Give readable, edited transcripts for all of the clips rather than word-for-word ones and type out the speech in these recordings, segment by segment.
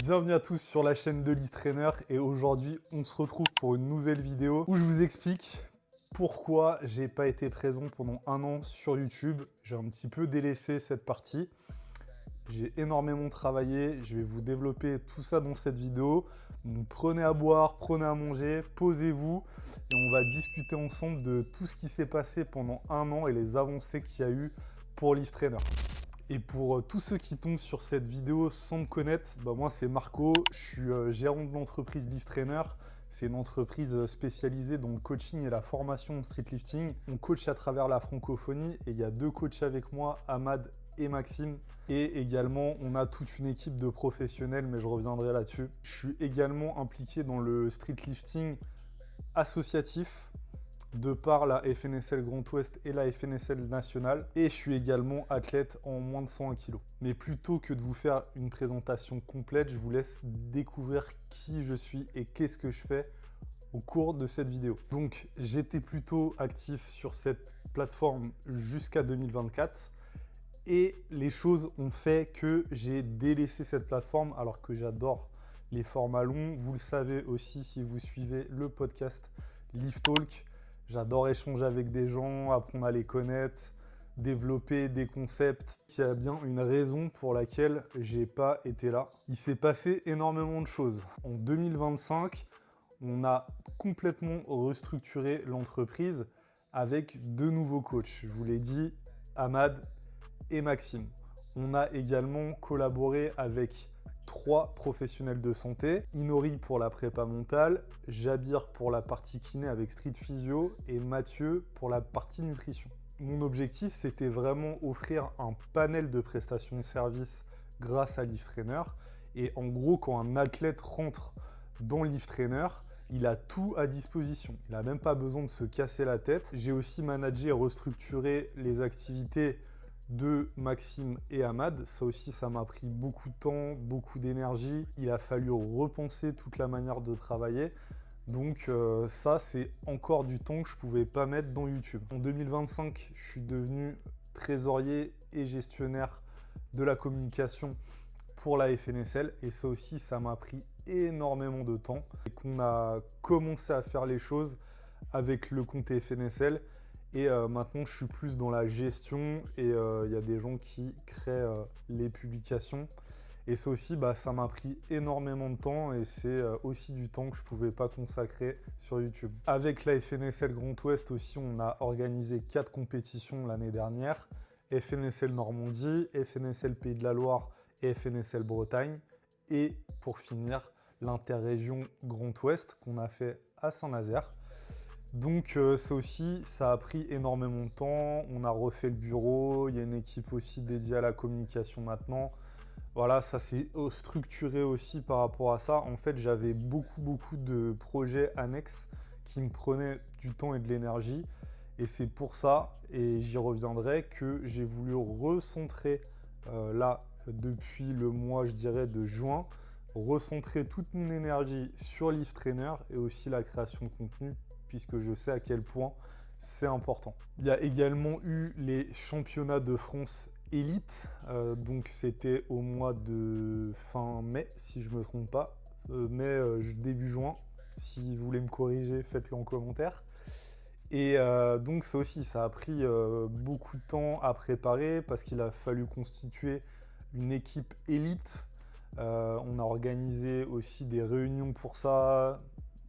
Bienvenue à tous sur la chaîne de Lift Trainer et aujourd'hui on se retrouve pour une nouvelle vidéo où je vous explique pourquoi j'ai pas été présent pendant un an sur YouTube. J'ai un petit peu délaissé cette partie. J'ai énormément travaillé, je vais vous développer tout ça dans cette vidéo. Donc prenez à boire, prenez à manger, posez-vous et on va discuter ensemble de tout ce qui s'est passé pendant un an et les avancées qu'il y a eu pour Lift Trainer. Et pour tous ceux qui tombent sur cette vidéo sans me connaître, moi c'est Marco, je suis gérant de l'entreprise Lift Trainer. C'est une entreprise spécialisée dans le coaching et la formation en streetlifting. On coach à travers la francophonie et il y a deux coachs avec moi, Ahmad et Maxime. Et également, on a toute une équipe de professionnels, mais je reviendrai là-dessus. Je suis également impliqué dans le streetlifting associatif, de par la FNSL Grand Ouest et la FNSL Nationale. Et je suis également athlète en moins de 101 kg. Mais plutôt que de vous faire une présentation complète, je vous laisse découvrir qui je suis et qu'est-ce que je fais au cours de cette vidéo. Donc, j'étais plutôt actif sur cette plateforme jusqu'à 2024. Et les choses ont fait que j'ai délaissé cette plateforme alors que j'adore les formats longs. Vous le savez aussi si vous suivez le podcast Lift Talk. J'adore échanger avec des gens, apprendre à les connaître, développer des concepts. Il y a bien une raison pour laquelle j'ai pas été là. Il s'est passé énormément de choses. En 2025, on a complètement restructuré l'entreprise avec deux nouveaux coachs. Je vous l'ai dit, Ahmad et Maxime. On a également collaboré avec 3 professionnels de santé, Inori pour la prépa mentale, Jabir pour la partie kiné avec Street Physio et Mathieu pour la partie nutrition. Mon objectif, c'était vraiment offrir un panel de prestations de services grâce à Lift Trainer. Et en gros, quand un athlète rentre dans Lift Trainer, il a tout à disposition. Il n'a même pas besoin de se casser la tête. J'ai aussi managé et restructuré les activités de Maxime et Ahmad. Ça aussi, ça m'a pris beaucoup de temps, beaucoup d'énergie. Il a fallu repenser toute la manière de travailler. Donc ça, c'est encore du temps que je ne pouvais pas mettre dans YouTube. En 2025, je suis devenu trésorier et gestionnaire de la communication pour la FNSL. Et ça aussi, ça m'a pris énormément de temps. Et qu'on a commencé à faire les choses avec le compte FNSL. Et maintenant, je suis plus dans la gestion et il y a des gens qui créent les publications. Et ça aussi, ça m'a pris énormément de temps et c'est aussi du temps que je ne pouvais pas consacrer sur YouTube. Avec la FNSL Grand Ouest aussi, on a organisé 4 compétitions l'année dernière. FNSL Normandie, FNSL Pays de la Loire et FNSL Bretagne. Et pour finir, l'interrégion Grand Ouest qu'on a fait à Saint-Nazaire. Donc ça aussi, ça a pris énormément de temps. On a refait le bureau, il y a une équipe aussi dédiée à la communication maintenant. Voilà, ça s'est structuré aussi par rapport à ça. En fait, j'avais beaucoup de projets annexes qui me prenaient du temps et de l'énergie. Et c'est pour ça, et j'y reviendrai, que j'ai voulu recentrer là, depuis le mois, je dirais, de juin, recentrer toute mon énergie sur Lift Trainer et aussi la création de contenu, puisque je sais à quel point c'est important. Il y a également eu les championnats de France Élite, donc c'était au mois de fin mai, si je ne me trompe pas, début juin. Si vous voulez me corriger, faites-le en commentaire. Et donc ça aussi, ça a pris beaucoup de temps à préparer parce qu'il a fallu constituer une équipe élite. On a organisé aussi des réunions pour ça,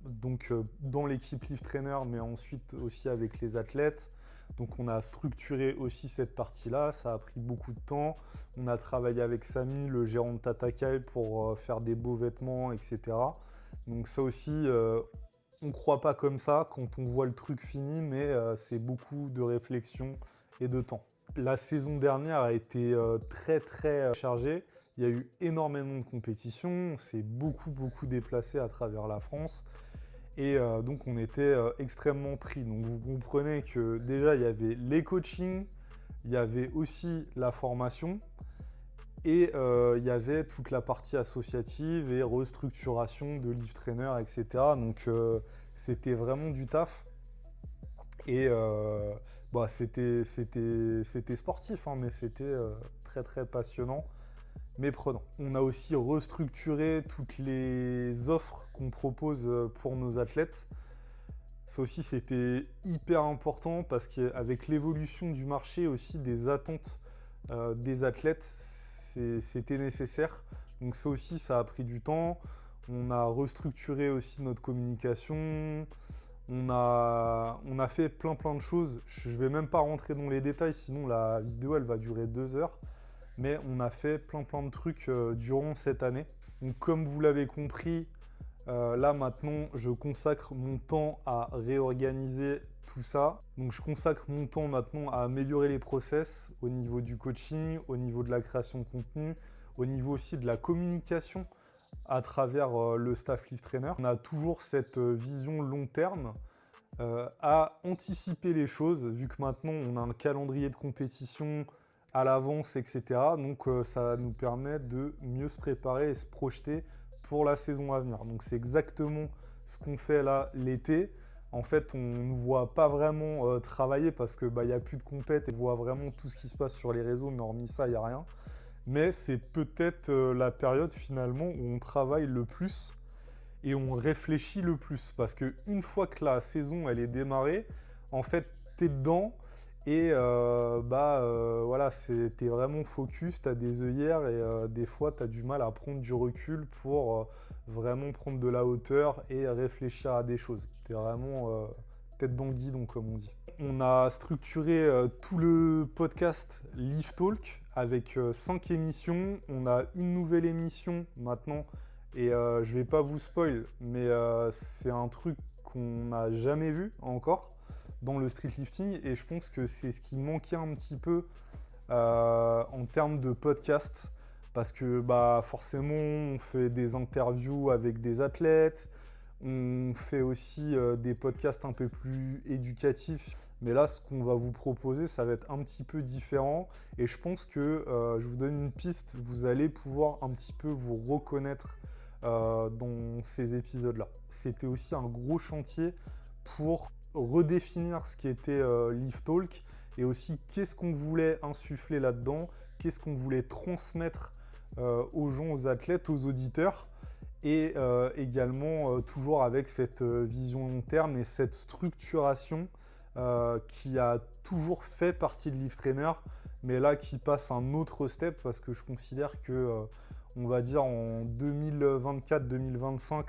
donc dans l'équipe Lift Trainer, mais ensuite aussi avec les athlètes. Donc on a structuré aussi cette partie-là, ça a pris beaucoup de temps. On a travaillé avec Samy, le gérant de Tatakai, pour faire des beaux vêtements, etc. Donc ça aussi, on ne croit pas comme ça quand on voit le truc fini, mais c'est beaucoup de réflexion et de temps. La saison dernière a été très chargée. Il y a eu énormément de compétitions, on s'est beaucoup déplacé à travers la France. Et donc, on était extrêmement pris. Donc, vous comprenez que déjà, il y avait les coachings, il y avait aussi la formation et il y avait toute la partie associative et restructuration de Lift Trainer, etc. Donc, c'était vraiment du taf. Et c'était sportif, hein, mais c'était très passionnant. mais prenant. On a aussi restructuré toutes les offres qu'on propose pour nos athlètes. Ça aussi, c'était hyper important parce qu'avec l'évolution du marché aussi des attentes des athlètes, c'était nécessaire. Donc ça aussi, ça a pris du temps. On a restructuré aussi notre communication. On a fait plein de choses. Je ne vais même pas rentrer dans les détails, sinon la vidéo, elle va durer 2 heures. Mais on a fait plein de trucs durant cette année. Donc comme vous l'avez compris, là maintenant, je consacre mon temps à réorganiser tout ça. Donc je consacre mon temps maintenant à améliorer les process au niveau du coaching, au niveau de la création de contenu, au niveau aussi de la communication à travers le staff Lift Trainer. On a toujours cette vision long terme à anticiper les choses, vu que maintenant on a un calendrier de compétition à l'avance, etc. Donc ça nous permet de mieux se préparer et se projeter pour la saison à venir. Donc c'est exactement ce qu'on fait là l'été. En fait, on ne voit pas vraiment travailler parce que y a plus de compète et on voit vraiment tout ce qui se passe sur les réseaux, mais hormis ça, il n'y a rien. Mais c'est peut-être la période finalement où on travaille le plus et on réfléchit le plus. Parce qu'une fois que la saison elle est démarrée, en fait, tu es dedans et voilà, t'es vraiment focus, tu as des œillères et des fois tu as du mal à prendre du recul pour vraiment prendre de la hauteur et réfléchir à des choses. Tu es vraiment tête dans le guidon, comme on dit. On a structuré tout le podcast Lift Talk avec 5 émissions. On a une nouvelle émission maintenant et je vais pas vous spoil, mais c'est un truc qu'on n'a jamais vu encore dans le street lifting et je pense que c'est ce qui manquait un petit peu en termes de podcast parce que forcément on fait des interviews avec des athlètes, on fait aussi des podcasts un peu plus éducatifs, mais là ce qu'on va vous proposer ça va être un petit peu différent et je pense que je vous donne une piste, vous allez pouvoir un petit peu vous reconnaître dans ces épisodes là. C'était aussi un gros chantier pour redéfinir ce qui était Lift Talk et aussi qu'est-ce qu'on voulait insuffler là-dedans, qu'est-ce qu'on voulait transmettre aux gens, aux athlètes, aux auditeurs et également toujours avec cette vision long terme et cette structuration qui a toujours fait partie de Lift Trainer mais là qui passe un autre step parce que je considère que on va dire en 2024-2025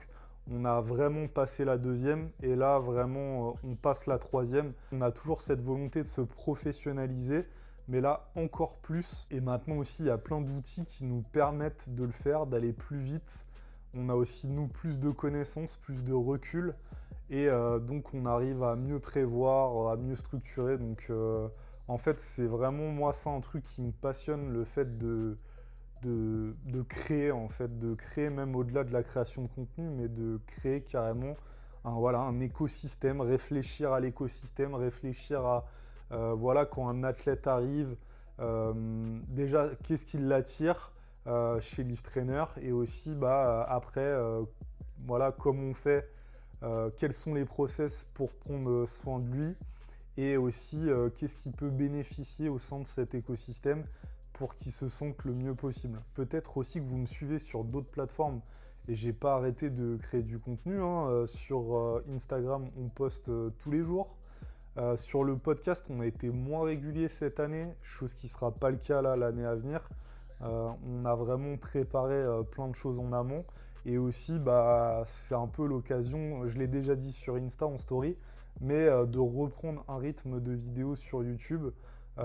on a vraiment passé la deuxième et là vraiment on passe la troisième. On a toujours cette volonté de se professionnaliser, mais là encore plus. Et maintenant aussi il y a plein d'outils qui nous permettent de le faire, d'aller plus vite. On a aussi nous plus de connaissances, plus de recul et donc on arrive à mieux prévoir, à mieux structurer. Donc en fait c'est vraiment moi ça un truc qui me passionne, le fait de créer en fait, de créer même au-delà de la création de contenu, mais de créer carrément un écosystème, réfléchir à l'écosystème, réfléchir à voilà quand un athlète arrive, déjà qu'est-ce qui l'attire chez Lift Trainer et aussi après voilà comment on fait, quels sont les process pour prendre soin de lui et aussi qu'est-ce qui peut bénéficier au sein de cet écosystème pour qu'ils se sentent le mieux possible. Peut-être aussi que vous me suivez sur d'autres plateformes et j'ai pas arrêté de créer du contenu. Sur Instagram, on poste tous les jours. Sur le podcast, on a été moins régulier cette année, chose qui ne sera pas le cas là l'année à venir. On a vraiment préparé plein de choses en amont et aussi c'est un peu l'occasion, je l'ai déjà dit sur Insta en story, mais de reprendre un rythme de vidéo sur YouTube.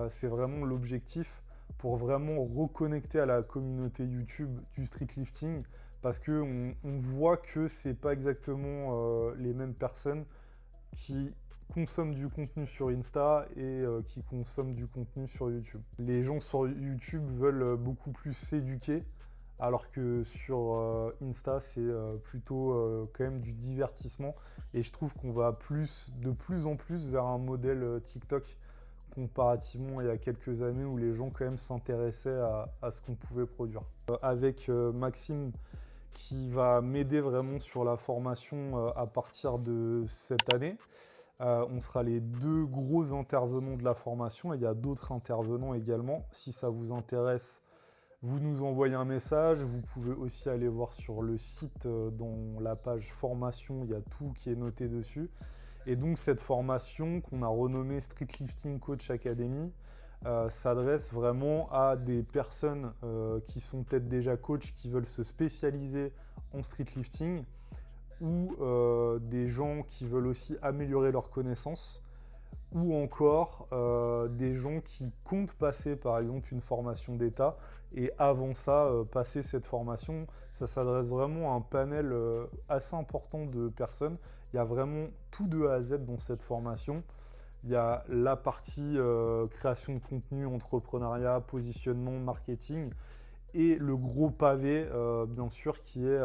C'est vraiment l'objectif pour vraiment reconnecter à la communauté YouTube du street lifting parce qu'on voit que c'est pas exactement les mêmes personnes qui consomment du contenu sur Insta et qui consomment du contenu sur YouTube. Les gens sur YouTube veulent beaucoup plus s'éduquer alors que sur Insta c'est plutôt quand même du divertissement et je trouve qu'on va de plus en plus vers un modèle TikTok comparativement il y a quelques années où les gens quand même s'intéressaient à ce qu'on pouvait produire. Avec Maxime qui va m'aider vraiment sur la formation à partir de cette année. On sera les 2 gros intervenants de la formation. Il y a d'autres intervenants également. Si ça vous intéresse, vous nous envoyez un message. Vous pouvez aussi aller voir sur le site, dans la page formation, il y a tout qui est noté dessus. Et donc cette formation qu'on a renommée Street Lifting Coach Academy s'adresse vraiment à des personnes qui sont peut-être déjà coachs, qui veulent se spécialiser en street lifting, ou des gens qui veulent aussi améliorer leurs connaissances, ou encore des gens qui comptent passer par exemple une formation d'État et avant ça passer cette formation. Ça s'adresse vraiment à un panel assez important de personnes. Il y a vraiment tout de A à Z dans cette formation. Il y a la partie création de contenu, entrepreneuriat, positionnement, marketing, et le gros pavé, bien sûr, qui est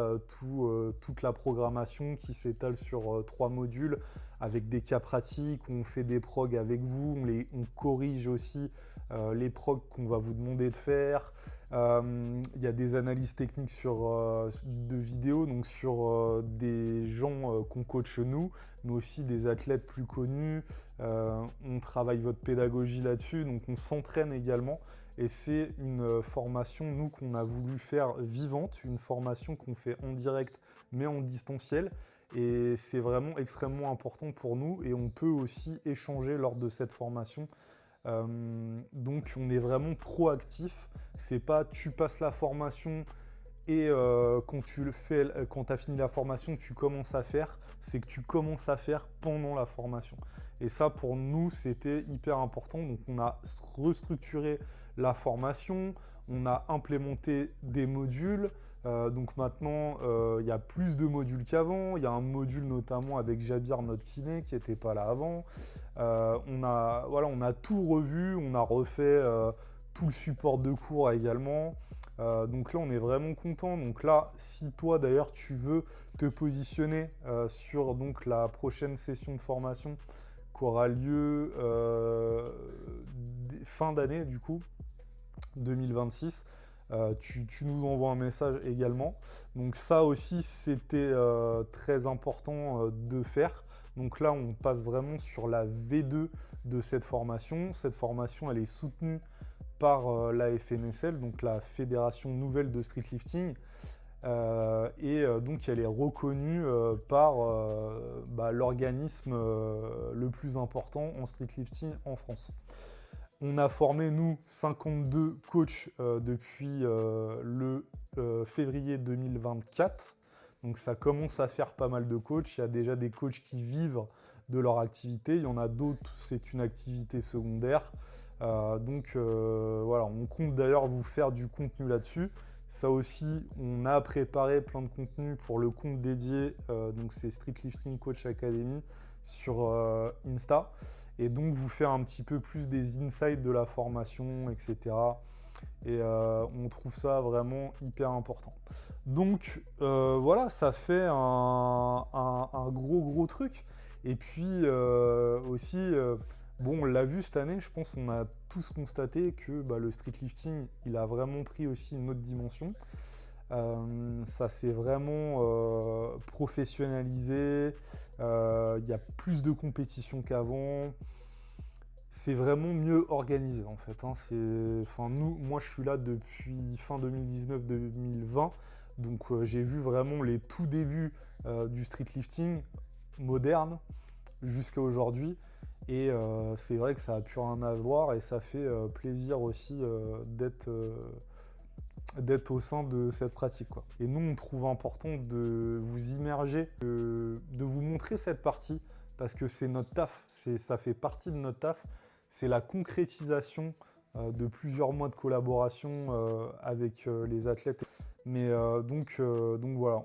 toute la programmation qui s'étale sur 3 modules avec des cas pratiques. On fait des progs avec vous, on corrige aussi les progs qu'on va vous demander de faire. Il y a des analyses techniques de vidéos, donc sur des gens qu'on coach nous, mais aussi des athlètes plus connus. On travaille votre pédagogie là-dessus, donc on s'entraîne également. Et c'est une formation, nous, qu'on a voulu faire vivante, une formation qu'on fait en direct, mais en distanciel. Et c'est vraiment extrêmement important pour nous. Et on peut aussi échanger lors de cette formation. Donc, on est vraiment proactif. C'est pas tu passes la formation et quand tu as fini la formation, tu commences à faire. C'est que tu commences à faire pendant la formation. Et ça, pour nous, c'était hyper important. Donc, on a restructuré la formation, on a implémenté des modules. Donc maintenant, il y a plus de modules qu'avant. Il y a un module notamment avec Jabir, notre kiné, qui n'était pas là avant. On a tout revu, on a refait tout le support de cours également. Donc là, on est vraiment content. Donc là, si toi, d'ailleurs, tu veux te positionner sur donc, la prochaine session de formation qui aura lieu fin d'année, du coup, 2026, tu nous envoies un message également. Donc ça aussi, c'était très important de faire. Donc là, on passe vraiment sur la V2 de cette formation. Cette formation, elle est soutenue par la FNSL, donc la Fédération Nouvelle de Street Lifting. Donc elle est reconnue par l'organisme le plus important en street lifting en France. On a formé, nous, 52 coachs depuis le février 2024. Donc ça commence à faire pas mal de coachs. Il y a déjà des coachs qui vivent de leur activité. Il y en a d'autres, c'est une activité secondaire. Voilà, on compte d'ailleurs vous faire du contenu là-dessus. Ça aussi, on a préparé plein de contenu pour le compte dédié. Donc c'est Street Lifting Coach Academy sur Insta. Et donc vous faire un petit peu plus des insights de la formation, etc. Et on trouve ça vraiment hyper important. Donc voilà, ça fait un gros truc. Et puis aussi, bon, on l'a vu cette année, je pense qu'on a tous constaté que le street lifting, il a vraiment pris aussi une autre dimension. Ça s'est vraiment professionnalisé. Il y a plus de compétition qu'avant. C'est vraiment mieux organisé en fait. Moi, je suis là depuis fin 2019-2020. Donc, j'ai vu vraiment les tout débuts du street lifting moderne jusqu'à aujourd'hui. Et c'est vrai que ça a pu rien à voir et ça fait plaisir aussi d'être au sein de cette pratique, quoi. Et nous, on trouve important de vous immerger, de vous montrer cette partie parce que c'est notre taf, ça fait partie de notre taf. C'est la concrétisation de plusieurs mois de collaboration avec les athlètes. Mais donc voilà,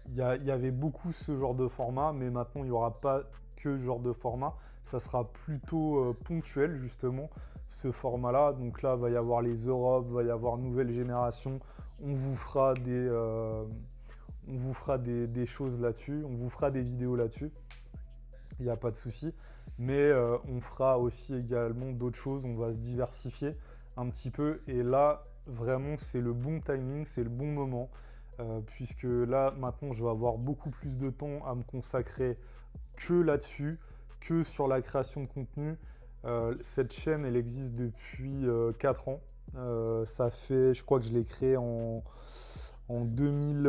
il y avait beaucoup ce genre de format, mais maintenant, il n'y aura pas que ce genre de format. Ça sera plutôt ponctuel, justement, ce format-là. Donc là, il va y avoir les Europes, il va y avoir Nouvelle Génération. On vous fera des choses là-dessus. On vous fera des vidéos là-dessus. Il n'y a pas de souci. Mais on fera aussi également d'autres choses. On va se diversifier un petit peu. Et là, vraiment, c'est le bon timing, c'est le bon moment. Puisque là, maintenant, je vais avoir beaucoup plus de temps à me consacrer que là-dessus, que sur la création de contenu. Cette chaîne, elle existe depuis 4 ans. Ça fait, je crois que je l'ai créée en 2000,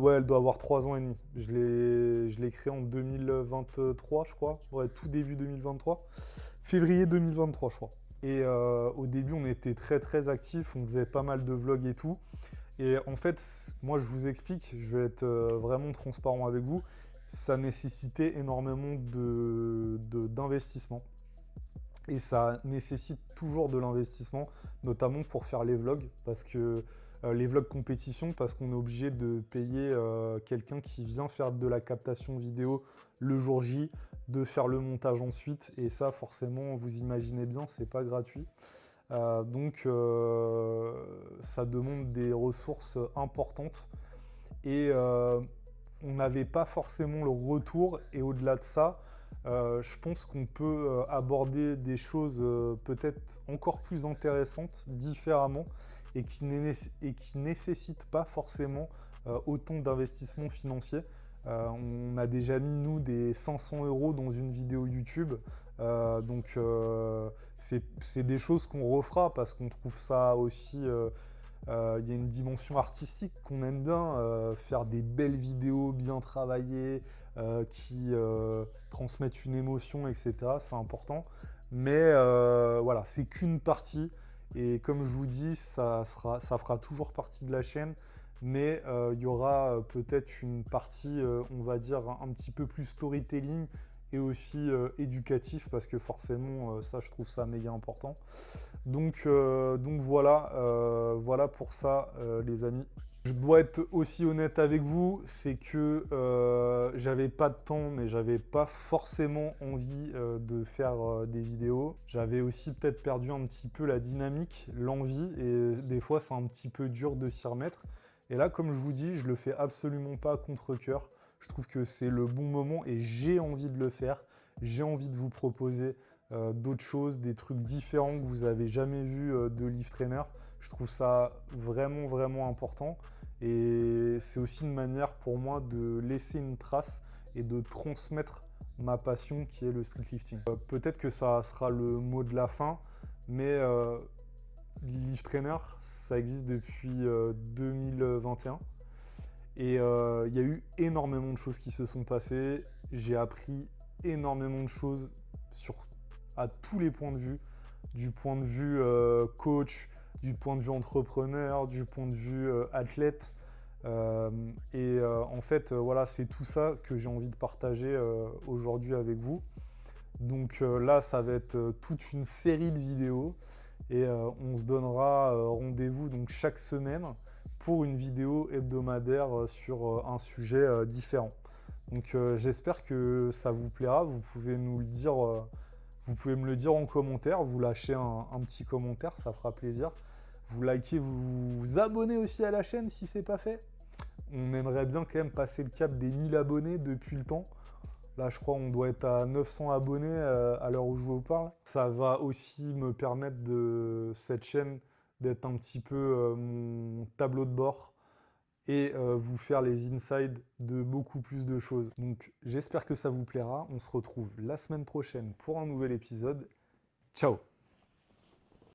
ouais, elle doit avoir 3 ans et demi. Je l'ai créée en 2023, je crois. Ouais, tout début 2023. Février 2023, je crois. Et au début, on était très très actifs, on faisait pas mal de vlogs et tout. Et en fait, moi je vous explique, je vais être vraiment transparent avec vous, ça nécessitait énormément d'investissement. Et ça nécessite toujours de l'investissement, notamment pour faire les vlogs, parce que les vlogs compétition, parce qu'on est obligé de payer quelqu'un qui vient faire de la captation vidéo le jour J, de faire le montage ensuite, et ça forcément, vous imaginez bien, c'est pas gratuit. Donc ça demande des ressources importantes, et on n'avait pas forcément le retour, et au-delà de ça, je pense qu'on peut aborder des choses peut-être encore plus intéressantes, différemment, et qui nécessitent pas forcément autant d'investissement financier. On a déjà mis, nous, des 500 € dans une vidéo YouTube. Donc, c'est des choses qu'on refera parce qu'on trouve ça aussi... il y a une dimension artistique qu'on aime bien, faire des belles vidéos bien travaillées, qui transmettent une émotion, etc. C'est important. Mais voilà, c'est qu'une partie. Et comme je vous dis, ça fera toujours partie de la chaîne. Mais il y aura peut-être une partie, on va dire, un petit peu plus storytelling et aussi éducatif, parce que forcément, ça, je trouve ça méga important. Donc voilà, voilà pour ça, les amis. Je dois être aussi honnête avec vous, c'est que j'avais pas de temps, mais j'avais pas forcément envie de faire des vidéos. J'avais aussi peut-être perdu un petit peu la dynamique, l'envie, et des fois c'est un petit peu dur de s'y remettre. Et là, comme je vous dis, je le fais absolument pas à contre-cœur. Je trouve que c'est le bon moment et j'ai envie de le faire. J'ai envie de vous proposer d'autres choses, des trucs différents que vous n'avez jamais vus de Live Trainer. Je trouve ça vraiment, vraiment important. Et c'est aussi une manière pour moi de laisser une trace et de transmettre ma passion qui est le street lifting. Peut-être que ça sera le mot de la fin, mais Live Trainer, ça existe depuis 2021. Et il y a eu énormément de choses qui se sont passées. J'ai appris énormément de choses à tous les points de vue. Du point de vue coach, du point de vue entrepreneur, du point de vue athlète. En fait, voilà, c'est tout ça que j'ai envie de partager aujourd'hui avec vous. Donc là, ça va être toute une série de vidéos. Et on se donnera rendez-vous donc chaque semaine pour une vidéo hebdomadaire sur un sujet différent. Donc j'espère que ça vous plaira. Vous pouvez nous le dire, vous pouvez me le dire en commentaire. Vous lâchez un petit commentaire, ça fera plaisir. Vous likez, vous abonnez aussi à la chaîne si ce n'est pas fait. On aimerait bien quand même passer le cap des 1000 abonnés depuis le temps. Là, je crois qu'on doit être à 900 abonnés à l'heure où je vous parle. Ça va aussi me permettre cette chaîne d'être un petit peu mon tableau de bord et vous faire les insides de beaucoup plus de choses. Donc, j'espère que ça vous plaira. On se retrouve la semaine prochaine pour un nouvel épisode. Ciao!